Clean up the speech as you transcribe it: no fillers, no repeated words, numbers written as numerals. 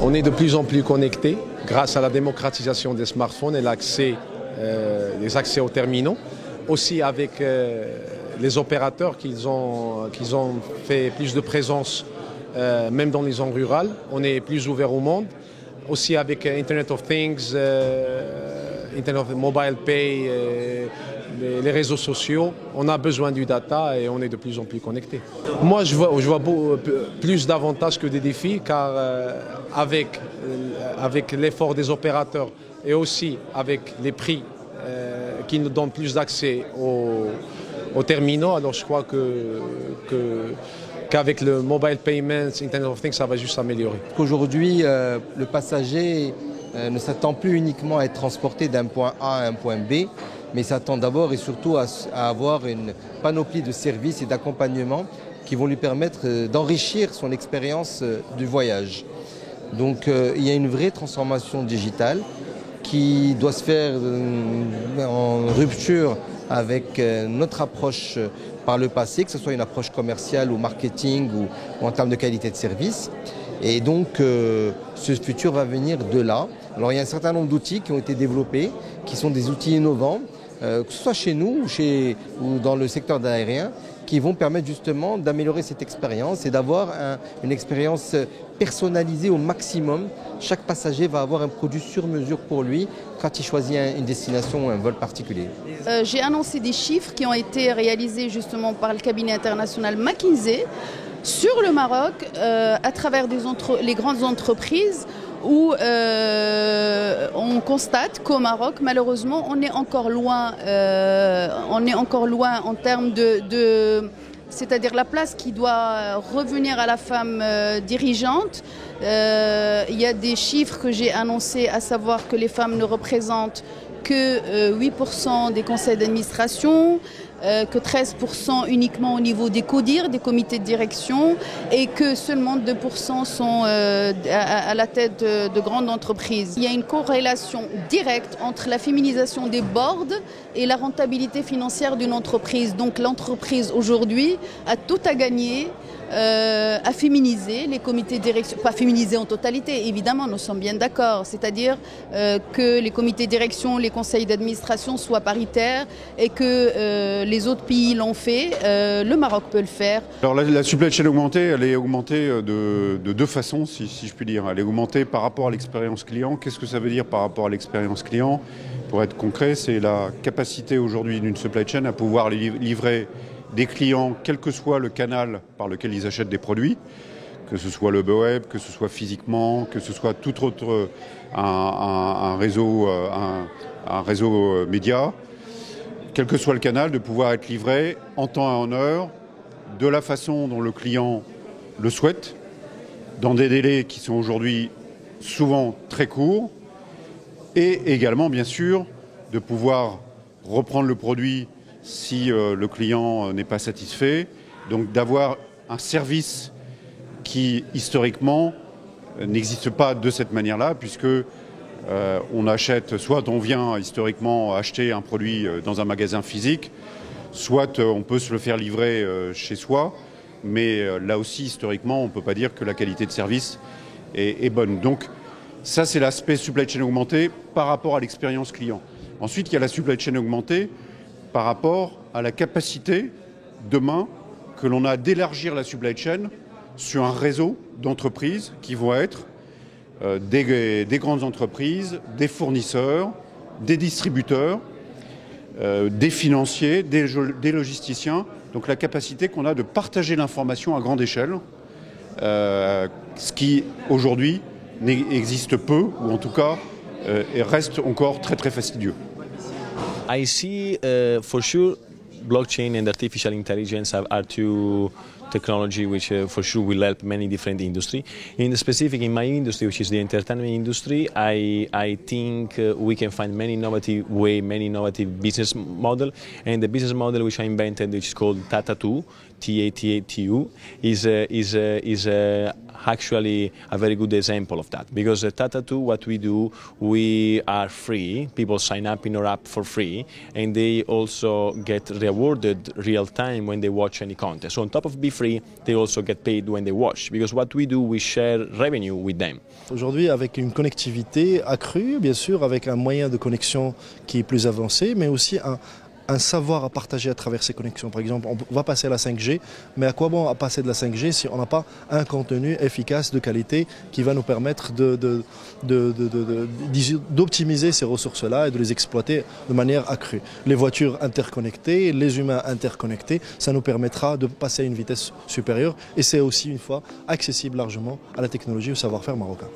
On est de plus en plus connectés grâce à la démocratisation des smartphones et les accès aux terminaux. Aussi avec les opérateurs qu'ils ont fait plus de présence, même dans les zones rurales. On est plus ouvert au monde. Aussi avec Internet of Things, Internet of Mobile Pay, les réseaux sociaux, on a besoin du data et on est de plus en plus connectés. Moi, je vois plus d'avantages que des défis, car avec l'effort des opérateurs et aussi avec les prix qui nous donnent plus d'accès aux terminaux, alors je crois qu'avec le mobile payments, Internet of Things, ça va juste s'améliorer. Aujourd'hui, le passager ne s'attend plus uniquement à être transporté d'un point A à un point B, mais s'attend d'abord et surtout à avoir une panoplie de services et d'accompagnement qui vont lui permettre d'enrichir son expérience du voyage. Donc il y a une vraie transformation digitale qui doit se faire en rupture avec notre approche par le passé, que ce soit une approche commerciale ou marketing ou en termes de qualité de service. Et donc ce futur va venir de là. Alors il y a un certain nombre d'outils qui ont été développés, qui sont des outils innovants, que ce soit chez nous ou dans le secteur de l'aérien, qui vont permettre justement d'améliorer cette expérience et d'avoir une expérience personnalisée au maximum. Chaque passager va avoir un produit sur mesure pour lui quand il choisit une destination ou un vol particulier. J'ai annoncé des chiffres qui ont été réalisés justement par le cabinet international McKinsey sur le Maroc à travers les grandes entreprises où on constate qu'au Maroc, malheureusement, on est encore loin en termes c'est-à-dire la place qui doit revenir à la femme dirigeante. Il y a des chiffres que j'ai annoncés, à savoir que les femmes ne représentent que 8% des conseils d'administration, que 13% uniquement au niveau des CODIR, des comités de direction, et que seulement 2% sont à la tête de grandes entreprises. Il y a une corrélation directe entre la féminisation des boards et la rentabilité financière d'une entreprise. Donc l'entreprise aujourd'hui a tout à gagner à féminiser les comités de direction, pas féminiser en totalité, évidemment, nous sommes bien d'accord, c'est-à-dire que les comités de direction, les conseils d'administration soient paritaires et que les autres pays l'ont fait, le Maroc peut le faire. Alors la supply chain augmentée, elle est augmentée de deux façons, si je puis dire. Elle est augmentée par rapport à l'expérience client. Qu'est-ce que ça veut dire par rapport à l'expérience client? Pour être concret, c'est la capacité aujourd'hui d'une supply chain à pouvoir livrer des clients, quel que soit le canal par lequel ils achètent des produits, que ce soit le web, que ce soit physiquement, que ce soit tout autre un réseau média, quel que soit le canal, de pouvoir être livré en temps et en heure, de la façon dont le client le souhaite, dans des délais qui sont aujourd'hui souvent très courts, et également, bien sûr, de pouvoir reprendre le produit si le client n'est pas satisfait. Donc d'avoir un service qui, historiquement, n'existe pas de cette manière-là, puisque on achète, soit on vient historiquement acheter un produit dans un magasin physique, soit on peut se le faire livrer chez soi, mais là aussi, historiquement, on ne peut pas dire que la qualité de service est bonne. Donc ça, c'est l'aspect supply chain augmenté par rapport à l'expérience client. Ensuite, il y a la supply chain augmentée par rapport à la capacité, demain, que l'on a d'élargir la supply chain sur un réseau d'entreprises qui vont être des grandes entreprises, des fournisseurs, des distributeurs, des financiers, des logisticiens. Donc la capacité qu'on a de partager l'information à grande échelle, ce qui aujourd'hui existe peu, ou en tout cas reste encore très très fastidieux. I see for sure blockchain and artificial intelligence are two technology which for sure will help many different industry. In specific in my industry, which is the entertainment industry, I think we can find many innovative business model, and the business model which I invented, which is called Tata2, T-A-T-A-T-U, is actually a very good example of that, because Tata2, what we do, we are free, people sign up in our app for free, and they also get rewarded real time when they watch any content. So on top of be free, free, they also get paid when they watch. Because what we do, we share revenue with them. Aujourd'hui, avec une connectivité accrue, bien sûr, avec un moyen de connexion qui est plus avancé, mais aussi un savoir à partager à travers ces connexions. Par exemple, on va passer à la 5G, mais à quoi bon passer de la 5G si on n'a pas un contenu efficace, de qualité, qui va nous permettre d'optimiser ces ressources-là et de les exploiter de manière accrue. Les voitures interconnectées, les humains interconnectés, ça nous permettra de passer à une vitesse supérieure et c'est aussi une fois accessible largement à la technologie et au savoir-faire marocain.